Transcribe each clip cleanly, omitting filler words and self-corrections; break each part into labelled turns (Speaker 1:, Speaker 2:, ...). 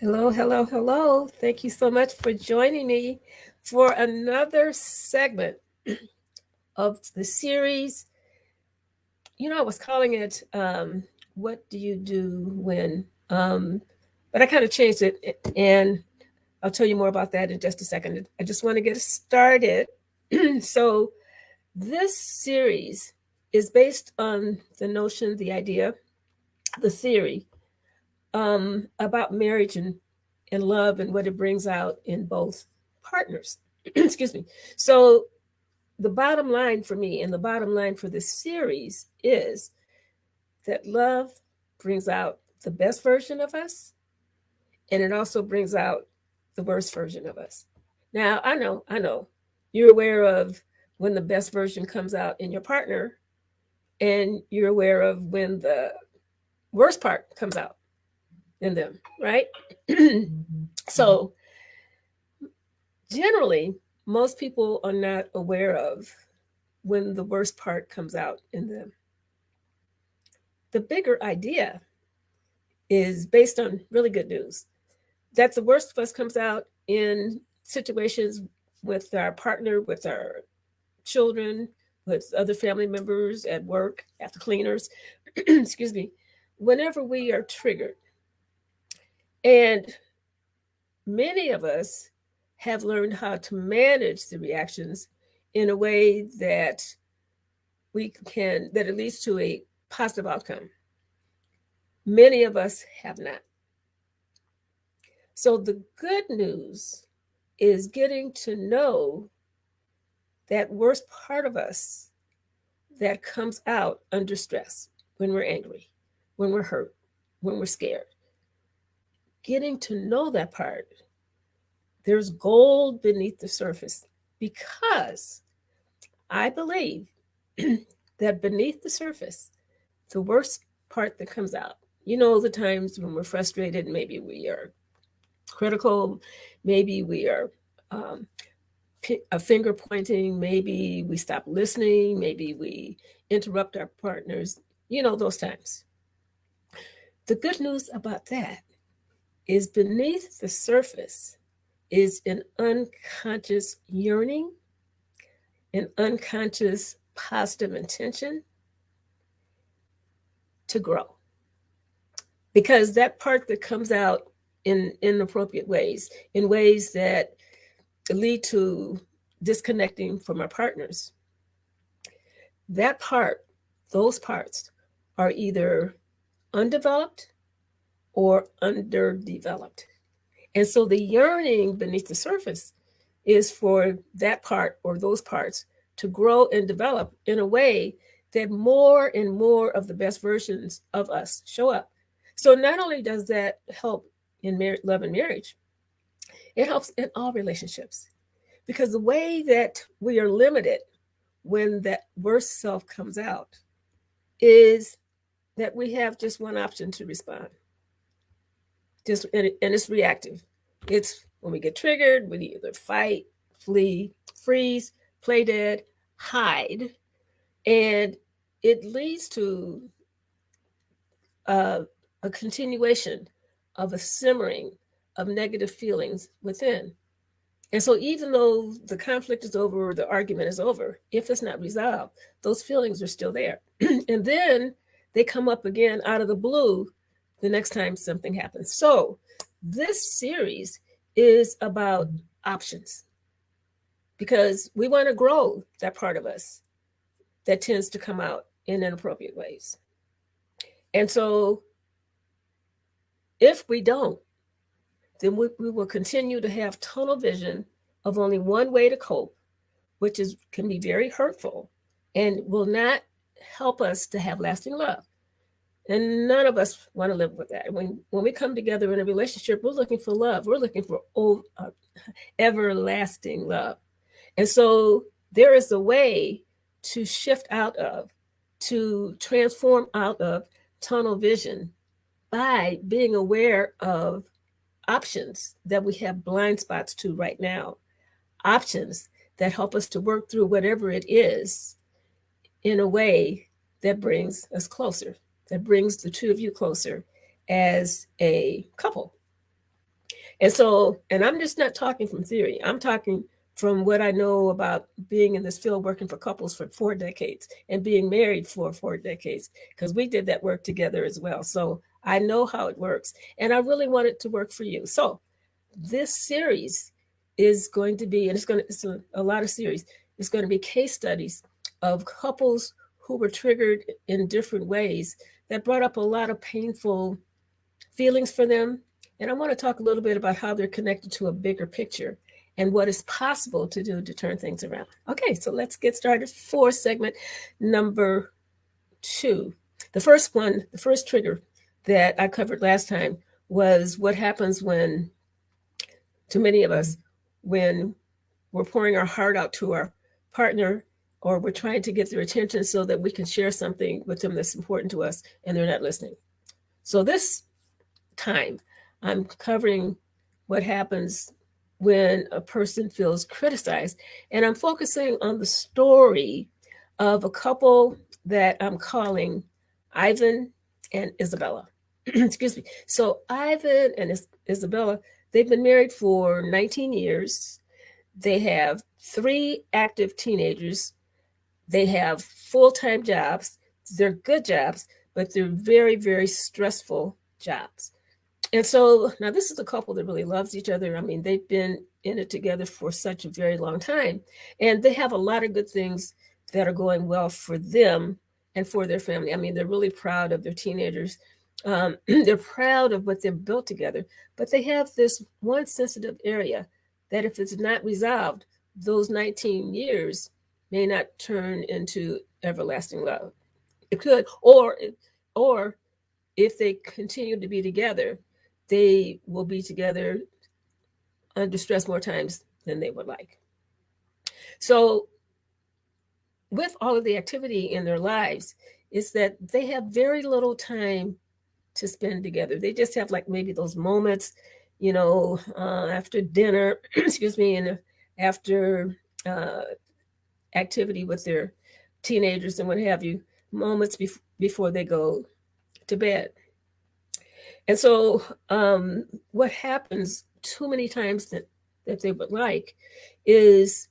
Speaker 1: Hello, hello, hello. Thank you so much for joining me for another segment of the series. I was calling it What Do You Do When? But I kind of changed it, and I'll tell you more about that in just a second. I just want to get started. So, this series is based on the notion, the idea, the theory about marriage and love and what it brings out in both partners. Excuse me. So, the bottom line for me and the bottom line for this series is that love brings out the best version of us and it also brings out the worst version of us. Now, I know, you're aware of when the best version comes out in your partner, and you're aware of when the worst part comes out in them, right? So, generally, most people are not aware of when the worst part comes out in them. The bigger idea is based on really good news that the worst of us comes out in situations with our partner, with our children, with other family members, at work, at the cleaners, excuse me, whenever we are triggered. And many of us have learned how to manage the reactions in a way that it leads to a positive outcome. Many of us have not. So the good news is getting to know that worst part of us that comes out under stress, when we're angry, when we're hurt, when we're scared. Getting to know that part, there's gold beneath the surface, because I believe that beneath the surface, the worst part that comes out, the times when we're frustrated, maybe we are critical, maybe we are um, a finger pointing, maybe we stop listening, maybe we interrupt our partners, those times. The good news about that is beneath the surface is an unconscious yearning, an unconscious positive intention to grow. Because that part that comes out in inappropriate ways, in ways that lead to disconnecting from our partners, that part, those parts are either undeveloped or underdeveloped. And so the yearning beneath the surface is for that part or those parts to grow and develop in a way that more and more of the best versions of us show up. So not only does that help in love and marriage, it helps in all relationships, because the way that we are limited when that worst self comes out is that we have just one option to respond. And it's reactive. It's when we get triggered, we either fight, flee, freeze, play dead, hide, and it leads to uh, a continuation of a simmering of negative feelings within. And so, even though the conflict is over, or the argument is over, if it's not resolved, those feelings are still there. And then they come up again out of the blue the next time something happens. So, this series is about options, because we want to grow that part of us that tends to come out in inappropriate ways. And so, if we don't, then we will continue to have tunnel vision of only one way to cope, which can be very hurtful and will not help us to have lasting love. And none of us want to live with that. When we come together in a relationship, we're looking for love. We're looking for everlasting love. And so there is a way to shift out of, to transform out of tunnel vision by being aware of options that we have blind spots to right now, options that help us to work through whatever it is in a way that brings us closer, that brings the two of you closer as a couple. And I'm just not talking from theory. I'm talking from what I know about being in this field, working for couples for 4 decades and being married for 4 decades, because we did that work together as well. So I know how it works, and I really want it to work for you. So this series is going to be, and it's a lot of series. It's going to be case studies of couples who were triggered in different ways that brought up a lot of painful feelings for them. And I want to talk a little bit about how they're connected to a bigger picture and what is possible to do to turn things around. Okay, so let's get started for segment number 2. The first one, the first trigger that I covered last time was what happens when, to many of us, when we're pouring our heart out to our partner, or we're trying to get their attention so that we can share something with them that's important to us and they're not listening. So this time, I'm covering what happens when a person feels criticized. And I'm focusing on the story of a couple that I'm calling Ivan and Isabella. Excuse me. So Ivan and Isabella, they've been married for 19 years. They have 3 active teenagers. They have full-time jobs. They're good jobs, but they're very, very stressful jobs. And so now this is a couple that really loves each other. I mean, they've been in it together for such a very long time. And they have a lot of good things that are going well for them and for their family. I mean, they're really proud of their teenagers. They're proud of what they've built together. But they have this one sensitive area that if it's not resolved, those 19 years may not turn into everlasting love. It could, or if they continue to be together, they will be together under stress more times than they would like. So, with all of the activity in their lives, is that they have very little time to spend together. They just have like maybe those moments, after dinner, excuse me, and after activity with their teenagers and what have you, moments before they go to bed. And so, what happens too many times that they would like is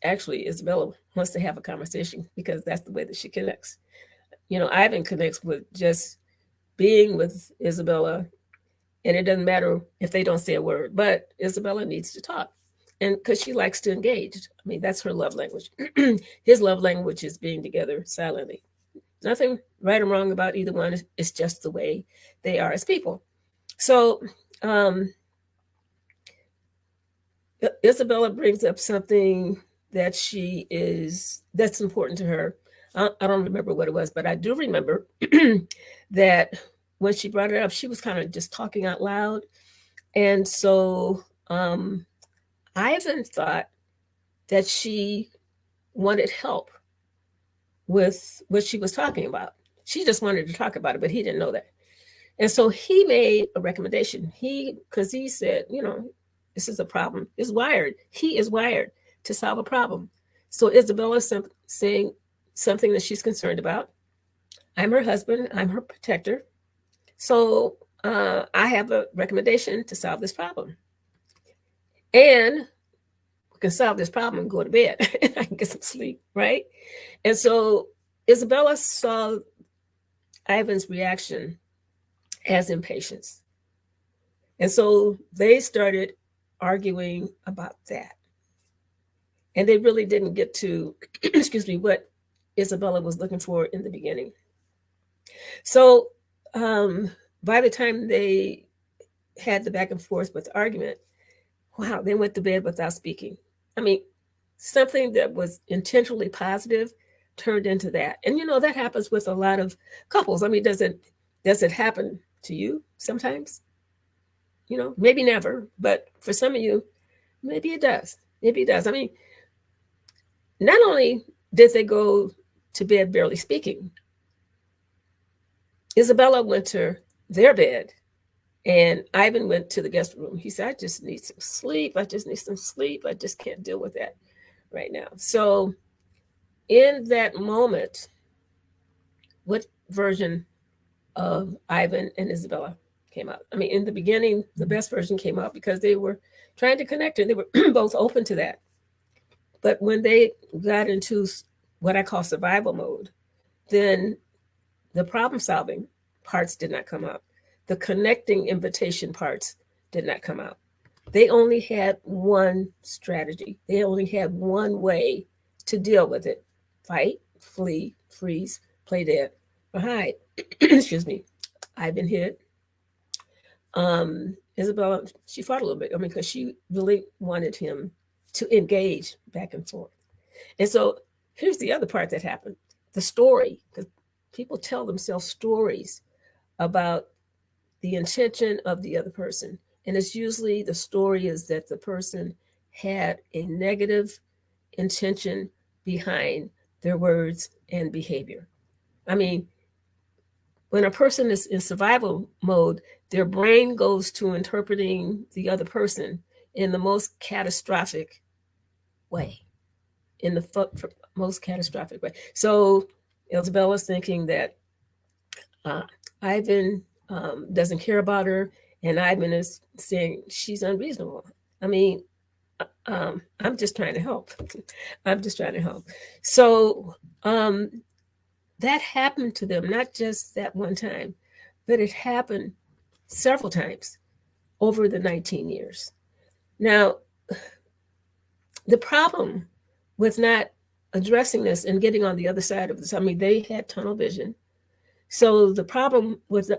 Speaker 1: actually, Isabella wants to have a conversation because that's the way that she connects. Ivan connects with just being with Isabella, and it doesn't matter if they don't say a word, but Isabella needs to talk. And because she likes to engage. I mean, that's her love language. His love language is being together silently. Nothing right or wrong about either one. It's just the way they are as people. So Isabella brings up something that's important to her. I don't remember what it was, but I do remember that when she brought it up, she was kind of just talking out loud. And so Ivan thought that she wanted help with what she was talking about. She just wanted to talk about it, but he didn't know that. And so he made a recommendation. Because he said, this is a problem. He is wired to solve a problem. So Isabella's saying something that she's concerned about. I'm her husband. I'm her protector. So I have a recommendation to solve this problem. And we can solve this problem and go to bed and I can get some sleep, right? And so Isabella saw Ivan's reaction as impatience. And so they started arguing about that. And they really didn't get to, excuse me, what Isabella was looking for in the beginning. So by the time they had the back and forth with the argument, wow, they went to bed without speaking. I mean, something that was intentionally positive turned into that. And that happens with a lot of couples. I mean, does it happen to you sometimes? Maybe never, but for some of you, maybe it does. Maybe it does. I mean, not only did they go to bed barely speaking, Isabella went to their bed and Ivan went to the guest room. He said, I just need some sleep. I just need some sleep. I just can't deal with that right now. So in that moment, what version of Ivan and Isabella came out. I mean, in the beginning, the best version came out because they were trying to connect and they were both open to that. But when they got into what I call survival mode, then the problem solving parts did not come out. The connecting invitation parts did not come out. They only had one strategy. They only had one way to deal with it: fight, flee, freeze, play dead, or hide. Excuse me. I've been hit. Isabella, she fought a little bit. I mean, because she really wanted him to engage back and forth. And so here's the other part that happened: the story, because people tell themselves stories about the intention of the other person. And it's usually the story is that the person had a negative intention behind their words and behavior. I mean, when a person is in survival mode, their brain goes to interpreting the other person in the most catastrophic way, in the most catastrophic way. So Isabella's thinking that Ivan doesn't care about her, and Ivan is saying she's unreasonable. I mean, I'm just trying to help. I'm just trying to help. So that happened to them, not just that one time, but it happened several times over the 19 years. Now, the problem with not addressing this and getting on the other side of this, I mean, they had tunnel vision. So the problem with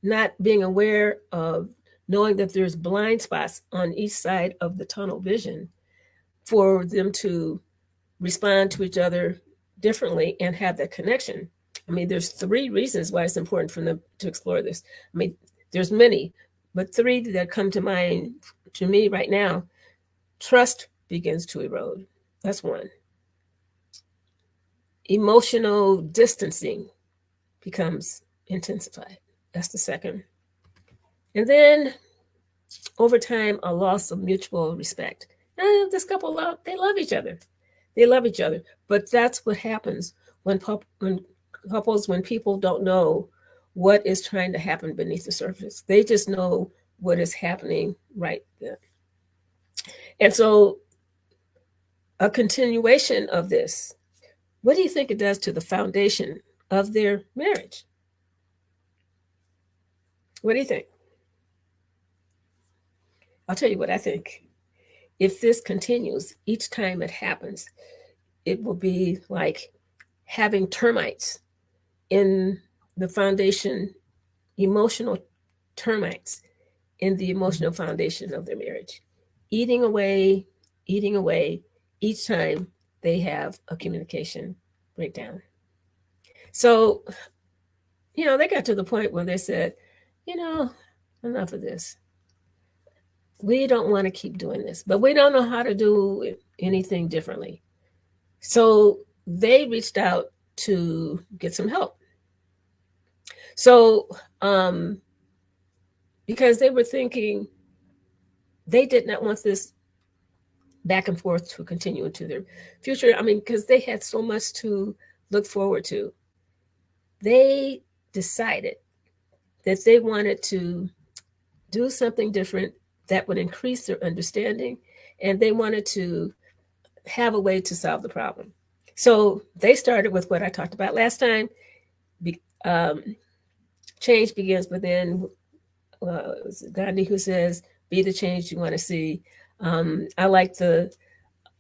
Speaker 1: not being aware of knowing that there's blind spots on each side of the tunnel vision for them to respond to each other differently and have that connection. I mean, there's 3 reasons why it's important for them to explore this. I mean, there's many, but 3 that come to mind to me right now. Trust begins to erode. That's one. Emotional distancing becomes intensified. That's the second. And then over time, a loss of mutual respect. This couple, they love each other. They love each other. But that's what happens when people don't know what is trying to happen beneath the surface. They just know what is happening right there. And so a continuation of this, what do you think it does to the foundation of their marriage? What do you think? I'll tell you what I think. If this continues, each time it happens, it will be like having termites in the foundation, emotional termites in the emotional foundation of their marriage, eating away each time they have a communication breakdown. So, they got to the point where they said, enough of this. We don't want to keep doing this, but we don't know how to do anything differently. So they reached out to get some help. So, because they were thinking they did not want this back and forth to continue into their future. I mean, because they had so much to look forward to. They decided that they wanted to do something different that would increase their understanding, and they wanted to have a way to solve the problem. So they started with what I talked about last time. Change begins within. It was Gandhi who says, "Be the change you want to see." I like the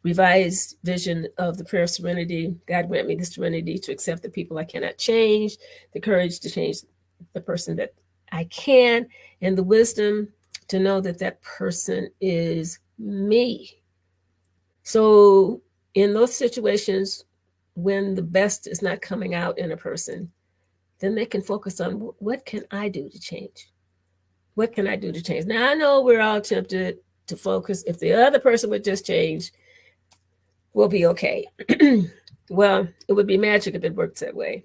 Speaker 1: revised vision of the prayer of serenity. God grant me the serenity to accept the people I cannot change, the courage to change the person that I can, and the wisdom to know that that person is me. So in those situations, when the best is not coming out in a person, then they can focus on what can I do to change? What can I do to change? Now, I know we're all tempted to focus. If the other person would just change, we'll be okay. Well, it would be magic if it works that way,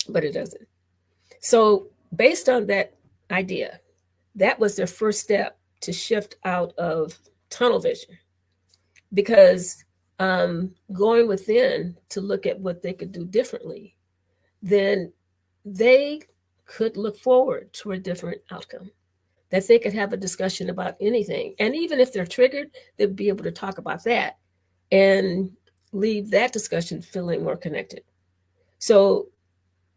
Speaker 1: but it doesn't. So based on that idea, that was their first step to shift out of tunnel vision, because going within to look at what they could do differently, then they could look forward to a different outcome, that they could have a discussion about anything. And even if they're triggered, they'd be able to talk about that and leave that discussion feeling more connected. So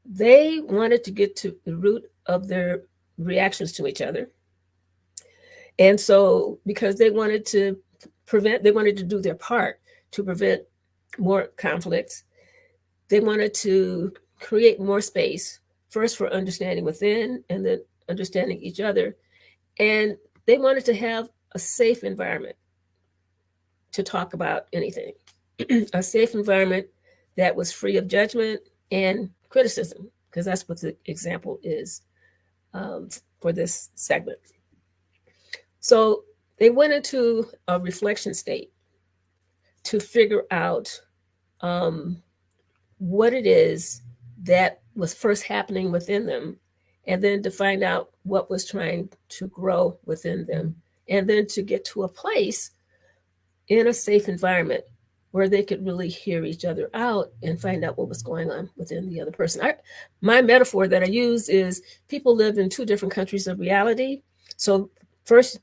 Speaker 1: they wanted to get to the root of their reactions to each other. And so, because they wanted to they wanted to do their part to prevent more conflicts, they wanted to create more space, first for understanding within and then understanding each other. And they wanted to have a safe environment to talk about anything, a safe environment that was free of judgment and criticism, because that's what the example is for this segment. So they went into a reflection state to figure out what it is that was first happening within them, and then to find out what was trying to grow within them, and then to get to a place in a safe environment where they could really hear each other out and find out what was going on within the other person. My metaphor that I use is people live in two different countries of reality. So first,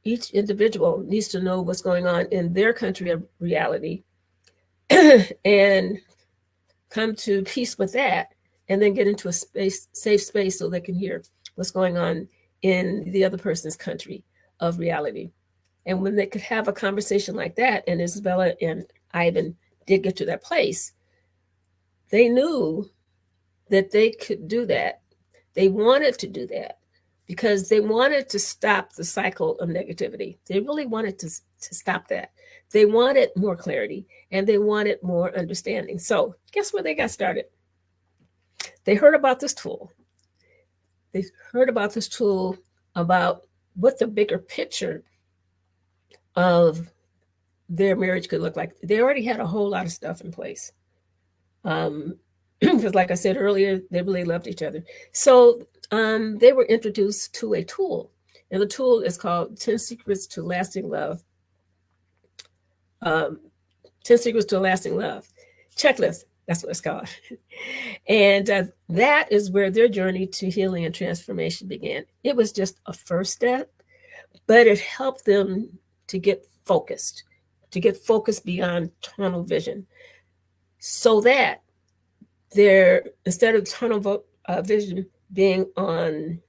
Speaker 1: each individual needs to know what's going on in their country of reality and come to peace with that, and then get into a safe space so they can hear what's going on in the other person's country of reality. And when they could have a conversation like that, and Isabella and Ivan did get to that place, they knew that they could do that. They wanted to do that because they wanted to stop the cycle of negativity. They really wanted to stop that. They wanted more clarity and they wanted more understanding. So guess where they got started? They heard about this tool. They heard about this tool about what the bigger picture of their marriage could look like. They already had a whole lot of stuff in place. Because like I said earlier, they really loved each other. So they were introduced to a tool, and the tool is called 10 Secrets to Lasting Love. 10 Secrets to a Lasting Love checklist. That's what it's called. And that is where their journey to healing and transformation began. It was just a first step, but it helped them to get focused beyond tunnel vision, so that they're, instead of tunnel vision being on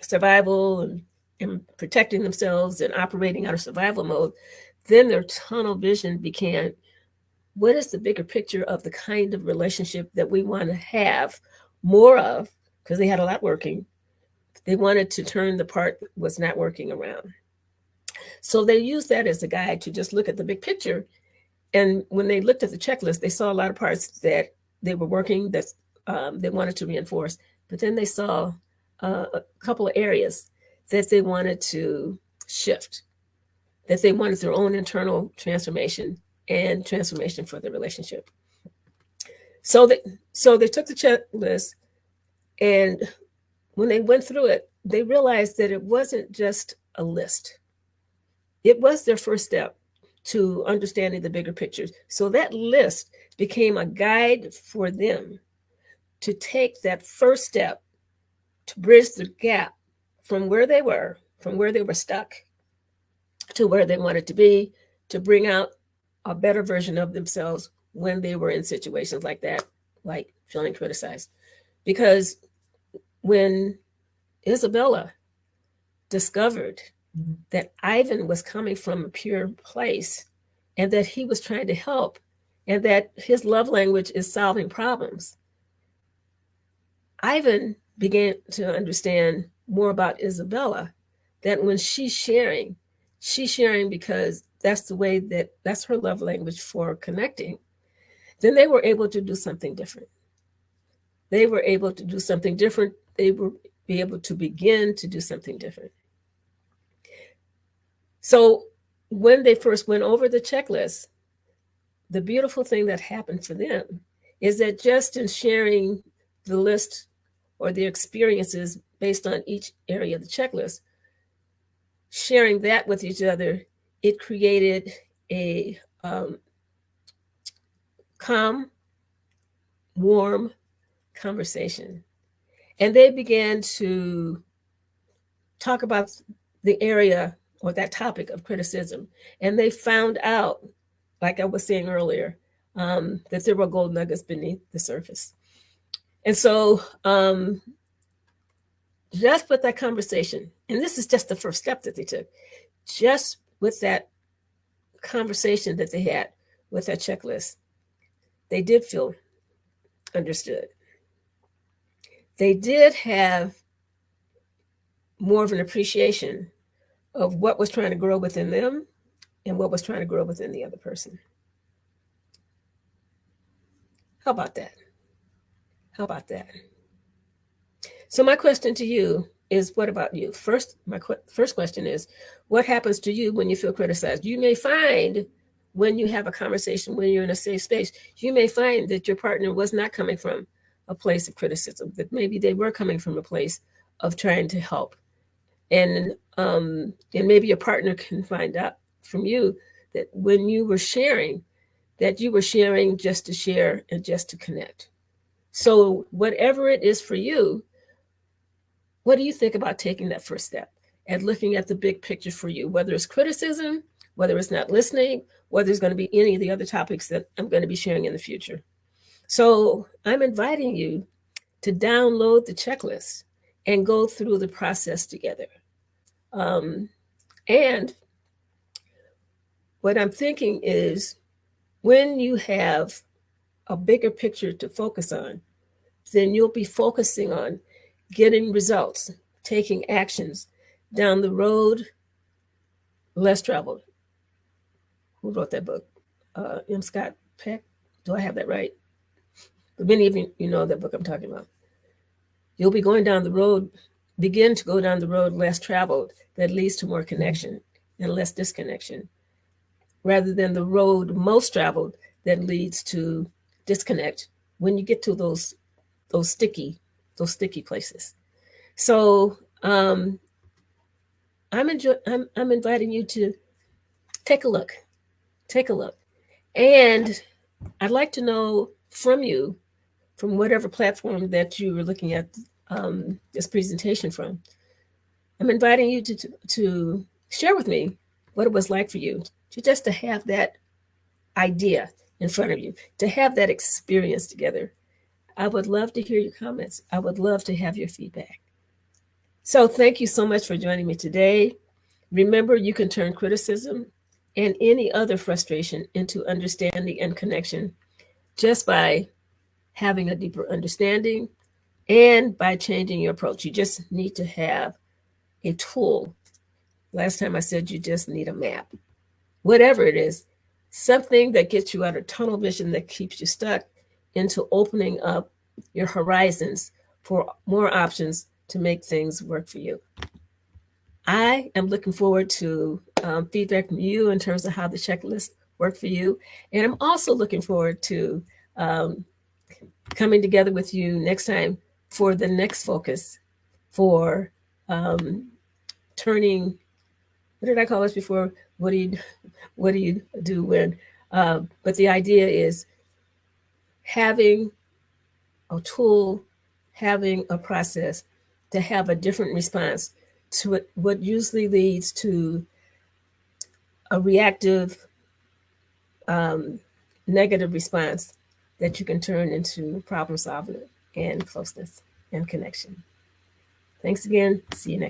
Speaker 1: survival and protecting themselves and operating out of survival mode, then their tunnel vision became, what is the bigger picture of the kind of relationship that we want to have more of? Because they had a lot working. They wanted to turn the part that was not working around. So they used that as a guide to just look at the big picture. And when they looked at the checklist, they saw a lot of parts that they were working that they wanted to reinforce. But then they saw a couple of areas that they wanted to shift, that they wanted their own internal transformation and transformation for the relationship. So they took the checklist, and when they went through it, they realized that it wasn't just a list. It was their first step to understanding the bigger pictures. So that list became a guide for them to take that first step to bridge the gap from where they were stuck, to where they wanted to be, to bring out a better version of themselves when they were in situations like that, like feeling criticized. Because when Isabella discovered that Ivan was coming from a pure place and that he was trying to help and that his love language is solving problems, Ivan began to understand more about Isabella, that when she's sharing because that's her love language for connecting. Then they were able to do something different. They were able to do something different. They were be able to begin to do something different. So when they first went over the checklist, the beautiful thing that happened for them is that just in sharing the list or the experiences based on each area of the checklist, sharing that with each other, it created a calm, warm conversation. And they began to talk about the area or that topic of criticism. And they found out, like I was saying earlier, that there were gold nuggets beneath the surface. And so, just with that conversation, and this is just the first step that they took, just with that conversation that they had with that checklist, they did feel understood. They did have more of an appreciation of what was trying to grow within them and what was trying to grow within the other person. How about that? How about that? So my question to you is, what about you? First, my first question is, what happens to you when you feel criticized? You may find when you have a conversation, when you're in a safe space, you may find that your partner was not coming from a place of criticism, that maybe they were coming from a place of trying to help. And maybe your partner can find out from you that when you were sharing, that you were sharing just to share and just to connect. So whatever it is for you, what do you think about taking that first step and looking at the big picture for you, whether it's criticism, whether it's not listening, whether it's going to be any of the other topics that I'm going to be sharing in the future? So I'm inviting you to download the checklist and go through the process together. And what I'm thinking is, when you have a bigger picture to focus on, then you'll be focusing on getting results, taking actions down the road less traveled. Who wrote that book? M. Scott Peck? Do I have that right? But many of you know that book I'm talking about. You'll be going down the road, begin to go down the road less traveled, that leads to more connection and less disconnection, rather than the road most traveled that leads to disconnect when you get to those sticky places. So I'm inviting you to take a look, and I'd like to know from you, from whatever platform that you were looking at this presentation from. I'm inviting you to share with me what it was like for you to have that idea in front of you, to have that experience together. I would love to hear your comments. I would love to have your feedback. So thank you so much for joining me today. Remember, you can turn criticism and any other frustration into understanding and connection just by having a deeper understanding and by changing your approach. You just need to have a tool. Last time I said you just need a map. Whatever it is, something that gets you out of tunnel vision, that keeps you stuck, into opening up your horizons for more options to make things work for you. I am looking forward to feedback from you in terms of how the checklist worked for you. And I'm also looking forward to coming together with you next time for the next focus for turning, what did I call this before? What do you do when? But the idea is having a tool, having a process to have a different response to what usually leads to a reactive, negative response that you can turn into problem solving and closeness and connection. Thanks again. See you next.